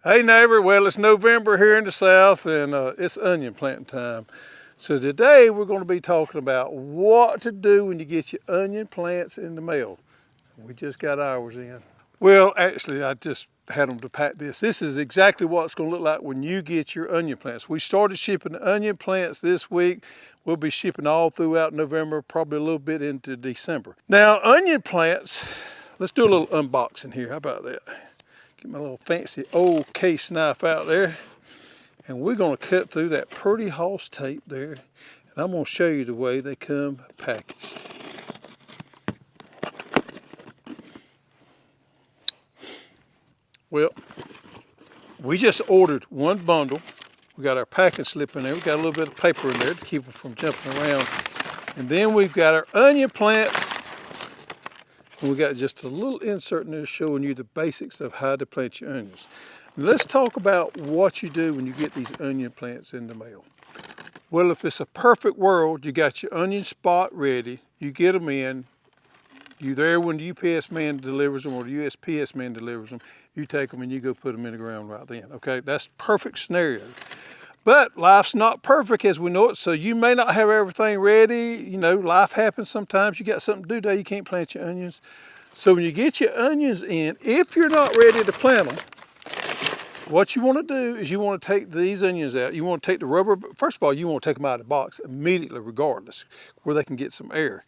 Hey neighbor, well it's November here in the South and it's onion planting time. So today we're going to be talking about what to do when you get your onion plants in the mail. We just got ours in. Well, actually I just had them to pack this. This is exactly what it's going to look like when you get your onion plants. We started shipping onion plants this week. We'll be shipping all throughout November, probably a little bit into December. Now onion plants, let's do a little unboxing here. How about that? Get my little fancy old case knife out there, and we're going to cut through that pretty hoss tape there, and I'm going to show you the way they come packaged. Well, we just ordered one bundle. We got our packing slip in there. We got a little bit of paper in there to keep them from jumping around, and then we've got our onion plants. And we got just a little insert in there showing you the basics of how to plant your onions. Let's talk about what you do when you get these onion plants in the mail. Well, if it's a perfect world, you got your onion spot ready, you get them in, you there when the UPS man delivers them or the USPS man delivers them, you take them and you go put them in the ground right then, okay? That's perfect scenario. But life's not perfect as we know it, so you may not have everything ready. You know, life happens sometimes. You got something to do today, you can't plant your onions. So when you get your onions in, if you're not ready to plant them, what you want to do is you want to take these onions out. You want to take the rubber, first of all, you want to take them out of the box immediately regardless, where they can get some air.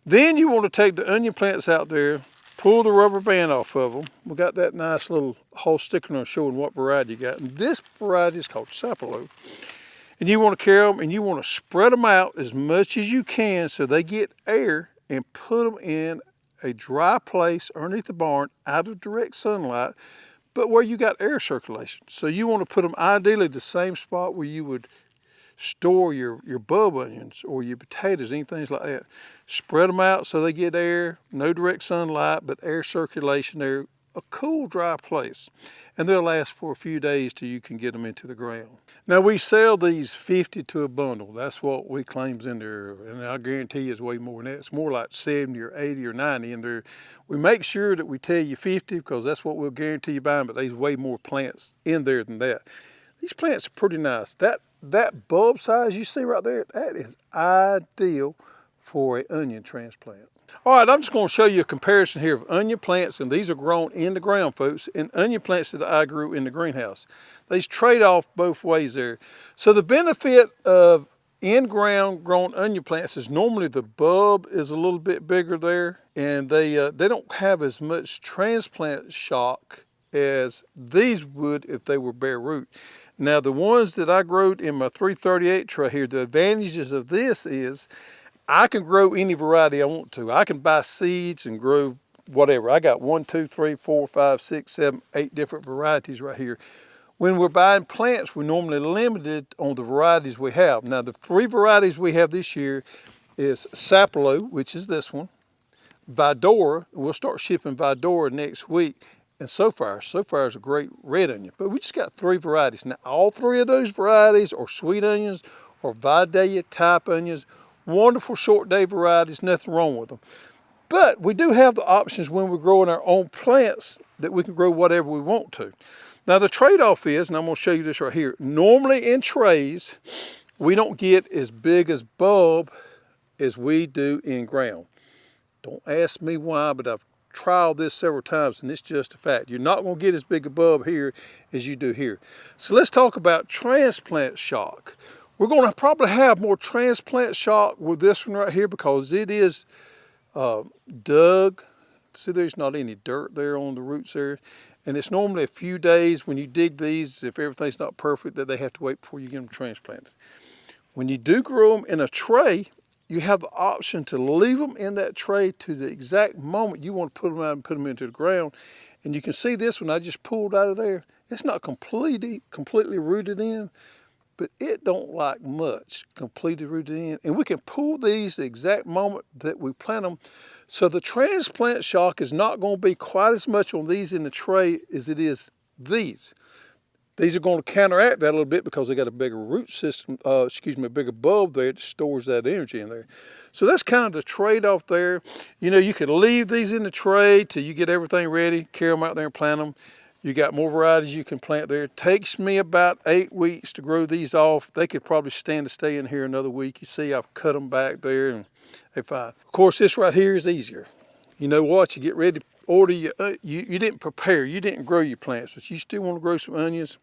Then you want to take the onion plants out there, pull the rubber band off of them. We got that nice little whole sticker on showing what variety you got. And this variety is called Sapelo. And you want to carry them and you want to spread them out as much as you can so they get air, and put them in a dry place underneath the barn out of direct sunlight, but where you got air circulation. So you want to put them ideally the same spot where you would store your bulb onions or your potatoes, anything like that. Spread them out so they get air, no direct sunlight, but air circulation there, a cool, dry place. And they'll last for a few days till you can get them into the ground. Now we sell these 50 to a bundle. That's what we claims in there. And I guarantee you it's way more than that. It's more like 70 or 80 or 90 in there. We make sure that we tell you 50 because that's what we'll guarantee you buying, but there's way more plants in there than that. These plants are pretty nice. That bulb size you see right there, that is ideal for an onion transplant. All right, I'm just going to show you a comparison here of onion plants, and these are grown in the ground, folks, and onion plants that I grew in the greenhouse. These trade off both ways there. So the benefit of in-ground grown onion plants is normally the bulb is a little bit bigger there, and they don't have as much transplant shock as these would if they were bare root. Now the ones that I growed in my 338 tray here, the advantages of this is I can grow any variety I want to. I can buy seeds and grow whatever. I got 1, 2, 3, 4, 5, 6, 7, 8 different varieties right here. When we're buying plants, we're normally limited on the varieties we have. Now the 3 varieties we have this year is Sapelo, which is this one, Vidora, and we'll start shipping Vidora next week, and Sapphire. Sapphire is a great red onion, but we just got 3 varieties. Now all 3 of those varieties are sweet onions or Vidalia type onions. Wonderful short day varieties, nothing wrong with them. But we do have the options when we're growing our own plants that we can grow whatever we want to. Now the trade-off is, and I'm going to show you this right here, normally in trays, we don't get as big as bulb as we do in ground. Don't ask me why, but I've tried this several times and it's just a fact. You're not going to get as big a bulb here as you do here. So let's talk about transplant shock. We're going to probably have more transplant shock with this one right here because it is dug. See, there's not any dirt there on the roots there. And it's normally a few days when you dig these, if everything's not perfect, that they have to wait before you get them transplanted. When you do grow them in a tray, you have the option to leave them in that tray to the exact moment you want to put them out and put them into the ground. And you can see this one I just pulled out of there. It's not completely rooted in, but it don't like much completely rooted in. And we can pull these the exact moment that we plant them. So the transplant shock is not going to be quite as much on these in the tray as it is these. These are going to counteract that a little bit because they got a bigger root system, a bigger bulb there that stores that energy in there. So that's kind of the trade-off there. You know, you can leave these in the tray till you get everything ready, carry them out there and plant them. You got more varieties you can plant there. It takes me about 8 weeks to grow these off. They could probably stand to stay in here another week. You see, I've cut them back there and they're fine. Of course, this right here is easier. You know what? You get ready to order your, you didn't prepare, you didn't grow your plants, but you still want to grow some onions.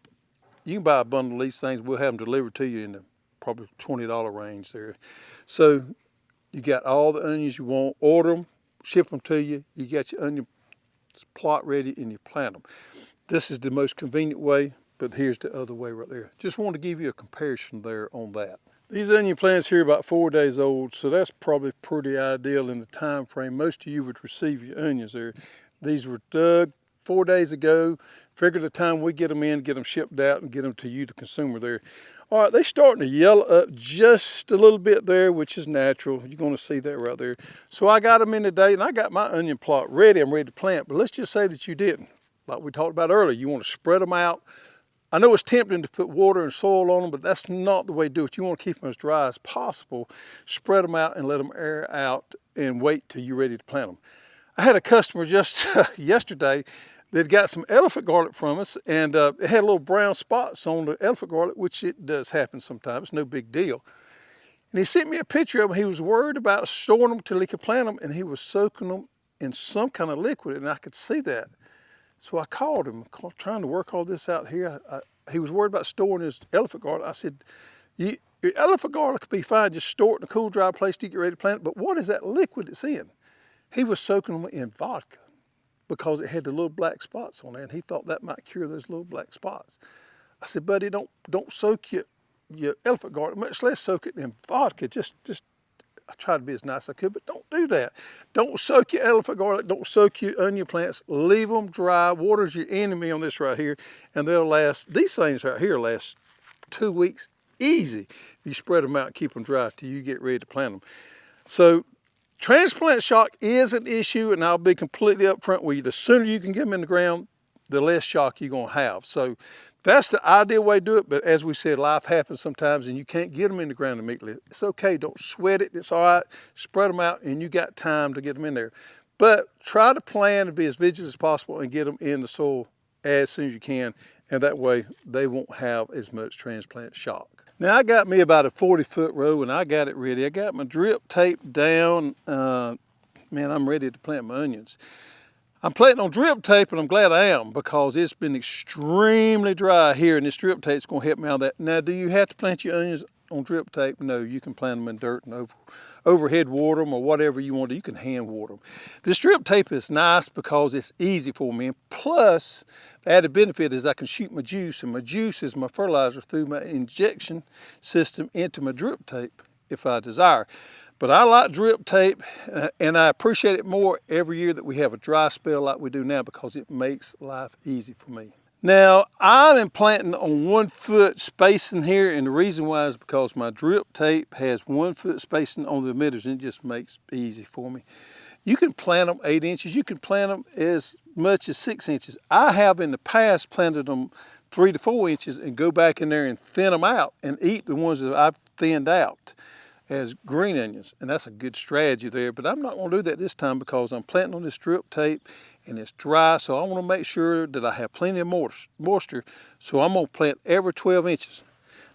You can buy a bundle of these things. We'll have them delivered to you in the probably $20 range there. So you got all the onions you want, order them, ship them to you. You got your onion plot ready and you plant them. This is the most convenient way, but here's the other way right there. Just want to give you a comparison there on that. These onion plants here are about 4 days old, so that's probably pretty ideal in the time frame most of you would receive your onions there. These were dug 4 days ago. Figure the time we get them in, get them shipped out, and get them to you, the consumer there. All right, they're starting to yellow up just a little bit there, which is natural. You're going to see that right there. So I got them in today, and I got my onion plot ready. I'm ready to plant, but let's just say that you didn't. Like we talked about earlier, you want to spread them out. I know it's tempting to put water and soil on them, but that's not the way to do it. You want to keep them as dry as possible. Spread them out and let them air out and wait till you're ready to plant them. I had a customer just yesterday that got some elephant garlic from us, and it had little brown spots on the elephant garlic, which it does happen sometimes. It's no big deal. And he sent me a picture of them. He was worried about storing them till he could plant them, and he was soaking them in some kind of liquid, and I could see that. So I called him, trying to work all this out here. He was worried about storing his elephant garlic. I said, your elephant garlic could be fine, just store it in a cool, dry place till you get ready to plant it, but what is that liquid it's in? He was soaking them in vodka because it had the little black spots on there, and he thought that might cure those little black spots. I said, buddy, don't soak your elephant garlic, much less soak it in vodka. Just I tried to be as nice as I could, but don't do that. Don't soak your elephant garlic, don't soak your onion plants. Leave them dry. Water's your enemy on this right here, and they'll last, these things right here last 2 weeks easy if you spread them out and keep them dry till you get ready to plant them. So transplant shock is an issue, and I'll be completely upfront with you. The sooner you can get them in the ground, the less shock you're gonna have. So that's the ideal way to do it, but as we said, life happens sometimes and you can't get them in the ground immediately. It's okay, don't sweat it, it's all right. Spread them out and you got time to get them in there. But try to plan and be as vigilant as possible and get them in the soil as soon as you can, and that way they won't have as much transplant shock. Now I got me about a 40-foot row and I got it ready. I got my drip tape down. Man, I'm ready to plant my onions. I'm planting on drip tape, and I'm glad I am because it's been extremely dry here, and this drip tape is going to help me out of that. Now, do you have to plant your onions on drip tape? No, you can plant them in dirt and overhead water them or whatever you want to. You can hand water them. This drip tape is nice because it's easy for me, and plus the added benefit is I can shoot my juice, and my juice is my fertilizer through my injection system into my drip tape if I desire. But I like drip tape, and I appreciate it more every year that we have a dry spell like we do now because it makes life easy for me. Now, I'm planting on 1 foot spacing here, and the reason why is because my drip tape has 1 foot spacing on the emitters, and it just makes it easy for me. You can plant them 8 inches. You can plant them as much as 6 inches. I have in the past planted them 3 to 4 inches and go back in there and thin them out and eat the ones that I've thinned out as green onions, and that's a good strategy there, but I'm not going to do that this time because I'm planting on this drip tape and it's dry, so I want to make sure that I have plenty of moisture, so I'm going to plant every 12 inches.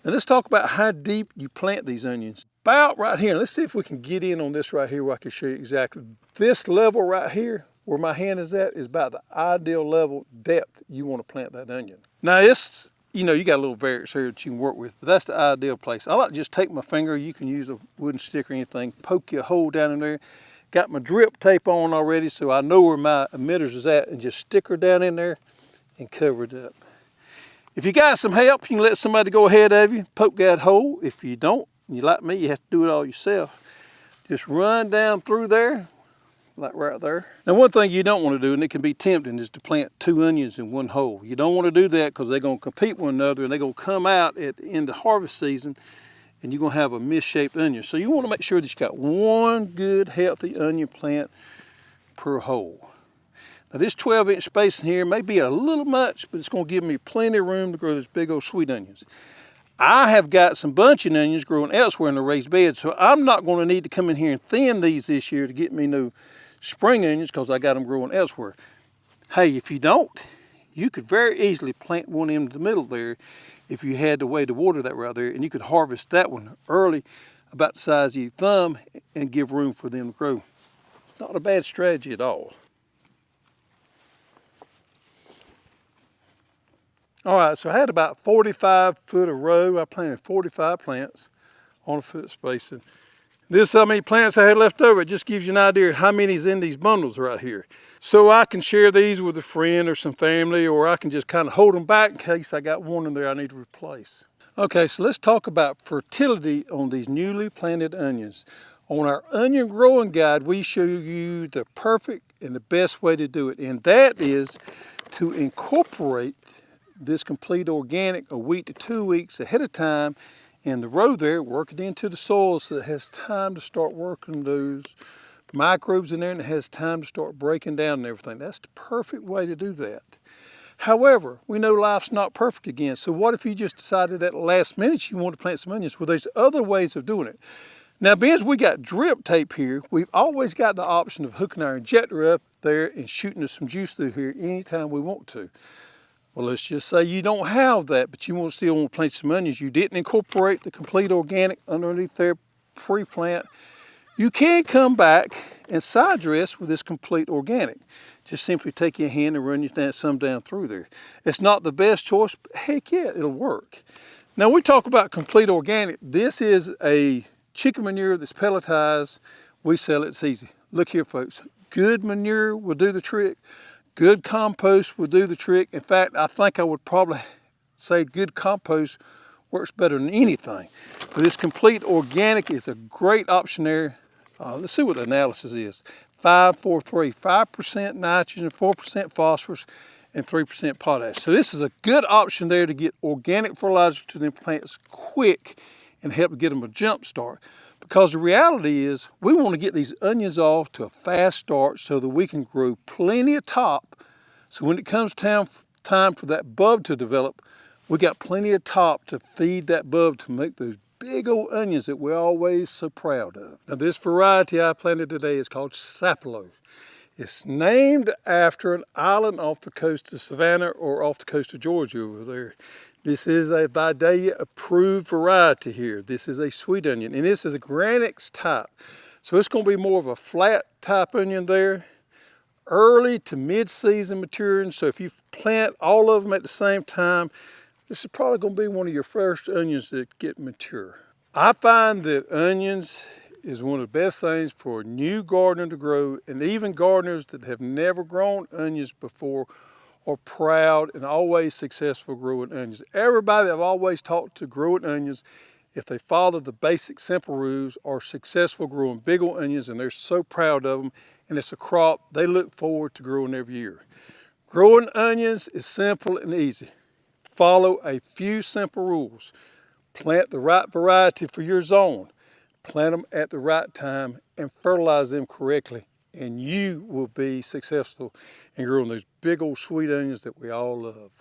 Now let's talk about how deep you plant these onions. About right here, let's see if we can get in on this right here where I can show you exactly. This level right here, where my hand is at, is about the ideal level depth you want to plant that onion. Now it's, you know, you got a little variance here that you can work with, but that's the ideal place. I like to just take my finger, you can use a wooden stick or anything, poke your hole down in there. Got my drip tape on already, so I know where my emitters is at, and just stick her down in there and cover it up. If you got some help, you can let somebody go ahead of you, poke that hole. If you don't, you like me, you have to do it all yourself. Just run down through there, like right there. Now one thing you don't want to do, and it can be tempting, is to plant 2 onions in 1 hole. You don't want to do that because they're going to compete with one another, and they're going to come out at the end of harvest season, and you're going to have a misshaped onion. So you want to make sure that you got 1 good healthy onion plant per hole. Now this 12-inch spacing here may be a little much, but it's going to give me plenty of room to grow those big old sweet onions. I have got some bunching onions growing elsewhere in the raised bed, so I'm not going to need to come in here and thin these this year to get me no spring onions because I got them growing elsewhere. Hey, if you don't, you could very easily plant one in the middle there if you had the way to water that right there, and you could harvest that one early, about the size of your thumb, and give room for them to grow. It's not a bad strategy at all. All right, so I had about 45 foot a row. I planted 45 plants on a foot spacing. This is how many plants I had left over. It just gives you an idea of how many's in these bundles right here. So I can share these with a friend or some family, or I can just kind of hold them back in case I got one in there I need to replace. Okay, so let's talk about fertility on these newly planted onions. On our onion growing guide, we show you the perfect and the best way to do it, and that is to incorporate this complete organic a week to 2 weeks ahead of time in the row there, work it into the soil so it has time to start working those microbes in there, and it has time to start breaking down and everything. That's the perfect way to do that. However, we know life's not perfect again, so what if you just decided at the last minute you want to plant some onions? Well, there's other ways of doing it. Now, being as we got drip tape here, we've always got the option of hooking our injector up there and shooting us some juice through here anytime we want to. Well, let's just say you don't have that, but you still want to plant some onions. You didn't incorporate the complete organic underneath there pre-plant. You can come back and side dress with this complete organic. Just simply take your hand and run some down through there. It's not the best choice, but heck yeah, it'll work. Now we talk about complete organic. This is a chicken manure that's pelletized. We sell it, it's easy. Look here, folks. Good manure will do the trick. Good compost will do the trick. In fact, I think I would probably say good compost works better than anything. But this complete organic is a great option there. Let's see what the analysis is. 5-4-3, 5% nitrogen, 4% phosphorus, and 3% potash. So this is a good option there to get organic fertilizer to the plants quick and help get them a jump start. Because the reality is we want to get these onions off to a fast start so that we can grow plenty of top. So when it comes time for that bulb to develop, we got plenty of top to feed that bulb to make those big old onions that we're always so proud of. Now this variety I planted today is called Sapelo. It's named after an island off the coast of Savannah or off the coast of Georgia over there. This is a Vidalia approved variety here. This is a sweet onion, and this is a Granix type. So it's going to be more of a flat type onion there, early to mid-season maturing. So if you plant all of them at the same time, this is probably going to be one of your first onions that get mature. I find that onions is one of the best things for a new gardener to grow, and even gardeners that have never grown onions before are proud and always successful growing onions. Everybody that I've always talked to growing onions, if they follow the basic simple rules, are successful growing big old onions, and they're so proud of them, and it's a crop they look forward to growing every year. Growing onions is simple and easy. Follow a few simple rules. Plant the right variety for your zone. Plant them at the right time and fertilize them correctly, and you will be successful in growing those big old sweet onions that we all love.